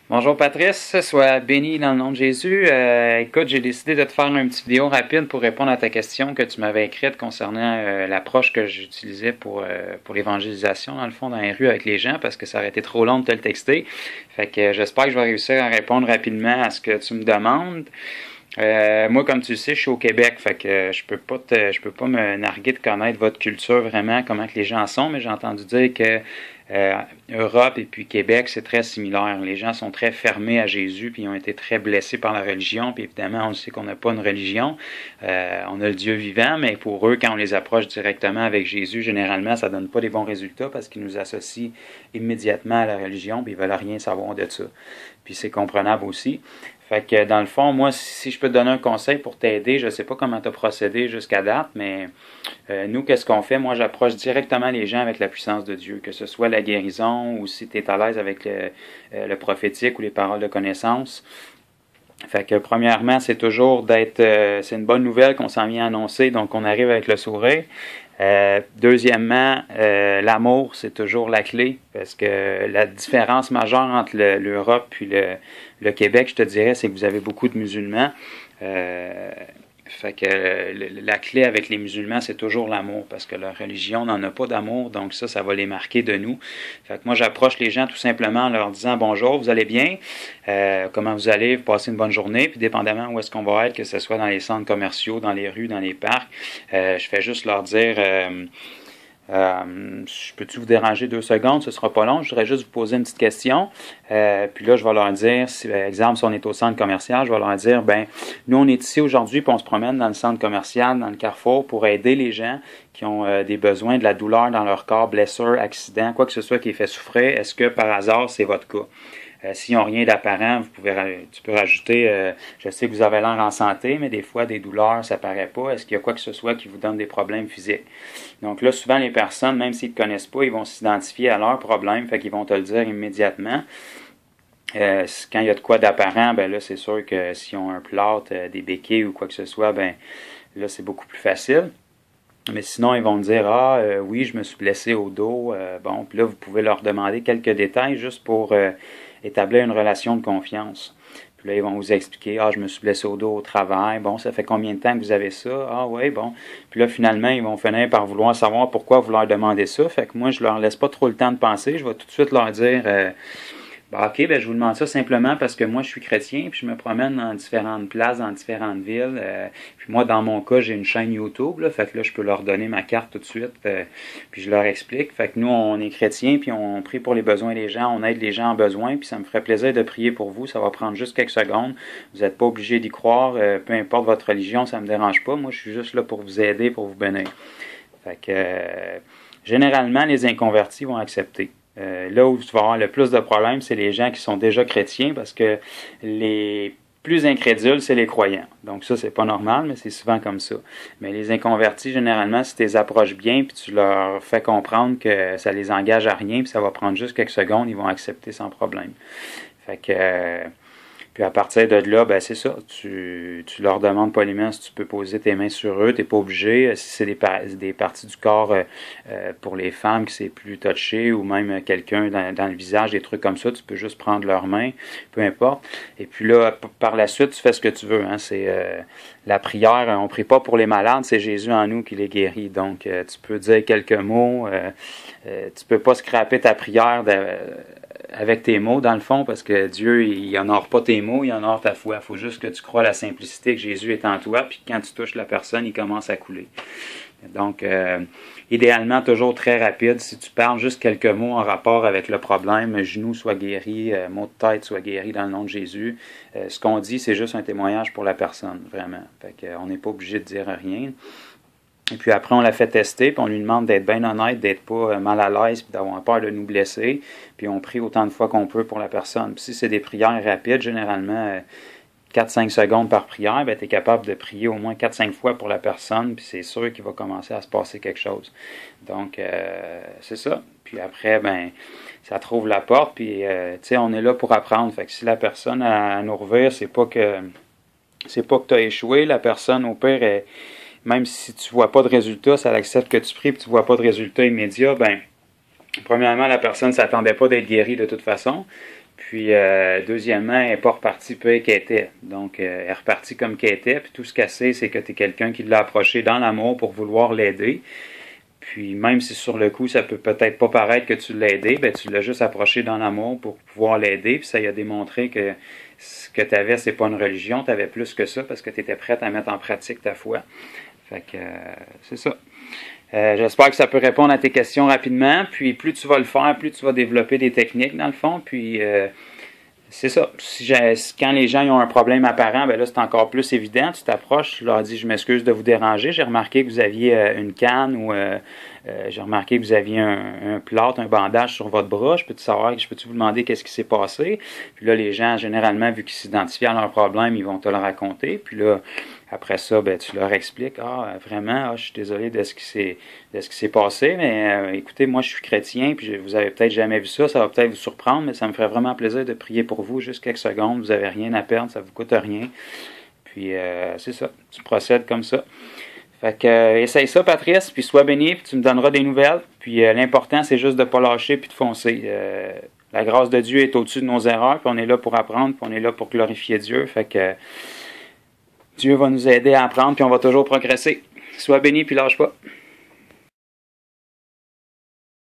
Bonjour Patrice, sois béni dans le nom de Jésus. Écoute, j'ai décidé de te faire une petite vidéo rapide pour répondre à ta question que tu m'avais écrite concernant l'approche que j'utilisais pour l'évangélisation, dans le fond, dans les rues avec les gens, parce que ça aurait été trop long de te le texter. Fait que j'espère que je vais réussir à répondre rapidement à ce que tu me demandes. Moi, comme tu le sais, je suis au Québec, fait que je peux pas me narguer de connaître votre culture vraiment, comment que les gens sont, mais j'ai entendu dire que Europe et puis Québec, c'est très similaire. Les gens sont très fermés à Jésus, puis ils ont été très blessés par la religion, puis évidemment, on sait qu'on n'a pas une religion, on a le Dieu vivant, mais pour eux, quand on les approche directement avec Jésus, généralement, ça donne pas des bons résultats parce qu'ils nous associent immédiatement à la religion, puis ils veulent rien savoir de ça. Puis c'est comprenable aussi. Fait que dans le fond, moi, si je peux te donner un conseil pour t'aider, je ne sais pas comment tu as procédé jusqu'à date, mais nous, qu'est-ce qu'on fait? Moi, j'approche directement les gens avec la puissance de Dieu, que ce soit la guérison ou si tu es à l'aise avec le prophétique ou les paroles de connaissance. Fait que premièrement, c'est toujours c'est une bonne nouvelle qu'on s'en vient annoncer, donc on arrive avec le sourire. Deuxièmement, l'amour, c'est toujours la clé, parce que la différence majeure entre l'Europe puis le Québec, je te dirais, c'est que vous avez beaucoup de musulmans. Fait que la clé avec les musulmans, c'est toujours l'amour, parce que leur religion n'en a pas d'amour, donc ça va les marquer de nous. Fait que moi, j'approche les gens tout simplement en leur disant « Bonjour, vous allez bien? Comment vous allez? Vous passez une bonne journée? » Puis dépendamment où est-ce qu'on va être, que ce soit dans les centres commerciaux, dans les rues, dans les parcs, je fais juste leur dire je peux-tu vous déranger 2 secondes? Ce sera pas long. Je voudrais juste vous poser une petite question. Puis là, je vais leur dire, si, par exemple, si on est au centre commercial, je vais leur dire, ben, nous, on est ici aujourd'hui, puis on se promène dans le centre commercial, dans le carrefour, pour aider les gens qui ont des besoins, de la douleur dans leur corps, blessure, accident, quoi que ce soit qui les fait souffrir. Est-ce que par hasard, c'est votre cas? S'ils n'ont rien d'apparent, tu peux rajouter, je sais que vous avez l'air en santé, mais des fois, des douleurs, ça paraît pas. Est-ce qu'il y a quoi que ce soit qui vous donne des problèmes physiques? Donc là, souvent, les personnes, même s'ils ne te connaissent pas, ils vont s'identifier à leurs problèmes, fait qu'ils vont te le dire immédiatement. Quand il y a de quoi d'apparent, ben là, c'est sûr que s'ils ont un plâtre, des béquilles ou quoi que ce soit, ben là, c'est beaucoup plus facile. Mais sinon, ils vont me dire, oui, je me suis blessé au dos. Bon, puis là, vous pouvez leur demander quelques détails juste pour établir une relation de confiance. Puis là, ils vont vous expliquer, je me suis blessé au dos au travail. Bon, ça fait combien de temps que vous avez ça? Ah oui, bon. Puis là, finalement, ils vont finir par vouloir savoir pourquoi vous leur demandez ça. Fait que moi, je leur laisse pas trop le temps de penser. Je vais tout de suite leur dire, OK, ben je vous demande ça simplement parce que moi, je suis chrétien, puis je me promène dans différentes places, dans différentes villes. Puis moi, dans mon cas, j'ai une chaîne YouTube, là, fait que là, je peux leur donner ma carte tout de suite, puis je leur explique. Fait que nous, on est chrétiens, puis on prie pour les besoins des gens, on aide les gens en besoin, puis ça me ferait plaisir de prier pour vous. Ça va prendre juste quelques secondes. Vous n'êtes pas obligé d'y croire, peu importe votre religion, ça me dérange pas. Moi, je suis juste là pour vous aider, pour vous bénir. Fait que généralement, les inconvertis vont accepter. Là où tu vas avoir le plus de problèmes, c'est les gens qui sont déjà chrétiens, parce que les plus incrédules, c'est les croyants. Donc ça, c'est pas normal, mais c'est souvent comme ça. Mais les inconvertis, généralement, si tu les approches bien, puis tu leur fais comprendre que ça les engage à rien, puis ça va prendre juste quelques secondes, ils vont accepter sans problème. Fait que... Puis à partir de là, ben c'est ça. Tu leur demandes poliment si tu peux poser tes mains sur eux. Tu n'es pas obligé. Si c'est des parties du corps pour les femmes que c'est plus touché, ou même quelqu'un dans le visage, des trucs comme ça, tu peux juste prendre leurs mains, peu importe. Et puis là, par la suite, tu fais ce que tu veux. Hein. C'est la prière. On ne prie pas pour les malades, c'est Jésus en nous qui les guérit. Donc, tu peux dire quelques mots. Tu peux pas scraper ta prière avec tes mots, dans le fond, parce que Dieu, il honore pas tes mots, il honore ta foi. Il faut juste que tu crois à la simplicité que Jésus est en toi, puis quand tu touches la personne, il commence à couler. Donc, idéalement, toujours très rapide. Si tu parles juste quelques mots en rapport avec le problème, genou soit guéri, mot de tête soit guéri dans le nom de Jésus, ce qu'on dit, c'est juste un témoignage pour la personne, vraiment. Fait qu'on n'est pas obligé de dire rien. Et puis après, on la fait tester, puis on lui demande d'être bien honnête, d'être pas mal à l'aise, puis d'avoir peur de nous blesser. Puis on prie autant de fois qu'on peut pour la personne. Puis si c'est des prières rapides, généralement 4-5 secondes par prière, ben, tu es capable de prier au moins 4-5 fois pour la personne, puis c'est sûr qu'il va commencer à se passer quelque chose. Donc, c'est ça. Puis après, ben ça trouve la porte, puis tu sais, on est là pour apprendre. Fait que si la personne à nous revire, c'est pas que tu as échoué. La personne, au pire, même si tu vois pas de résultat, ça accepte que tu pries et tu vois pas de résultat immédiat, ben premièrement, la personne ne s'attendait pas d'être guérie de toute façon. Puis, deuxièmement, elle n'est pas repartie peu qu'elle était. Donc, elle est repartie comme qu'elle était. Puis, tout ce qu'elle sait, c'est que tu es quelqu'un qui l'a approché dans l'amour pour vouloir l'aider. Puis, même si sur le coup, ça peut peut-être pas paraître que tu l'as aidé, ben, tu l'as juste approché dans l'amour pour pouvoir l'aider. Puis, ça lui a démontré que ce que tu avais, c'est pas une religion. Tu avais plus que ça parce que tu étais prête à mettre en pratique ta foi. Fait que, c'est ça. J'espère que ça peut répondre à tes questions rapidement. Puis plus tu vas le faire, plus tu vas développer des techniques dans le fond. Puis c'est ça. Quand les gens ont un problème apparent, ben là c'est encore plus évident. Tu t'approches, tu leur dis je m'excuse de vous déranger. J'ai remarqué que vous aviez une canne ou j'ai remarqué que vous aviez un plâtre, un bandage sur votre bras. Je peux-tu vous demander qu'est-ce qui s'est passé? Puis là, les gens, généralement, vu qu'ils s'identifient à leur problème, ils vont te le raconter. Puis là, après ça, ben, tu leur expliques, vraiment, je suis désolé de ce qui s'est passé, mais écoutez, moi je suis chrétien, puis vous avez peut-être jamais vu ça, ça va peut-être vous surprendre, mais ça me ferait vraiment plaisir de prier pour vous, juste quelques secondes, vous n'avez rien à perdre, ça vous coûte rien. Puis c'est ça, tu procèdes comme ça. Fait que essaye ça, Patrice, puis sois béni, puis tu me donneras des nouvelles. Puis l'important, c'est juste de ne pas lâcher puis de foncer. La grâce de Dieu est au-dessus de nos erreurs, puis on est là pour apprendre, puis on est là pour glorifier Dieu. Fait que Dieu va nous aider à apprendre, puis on va toujours progresser. Sois béni, puis lâche pas.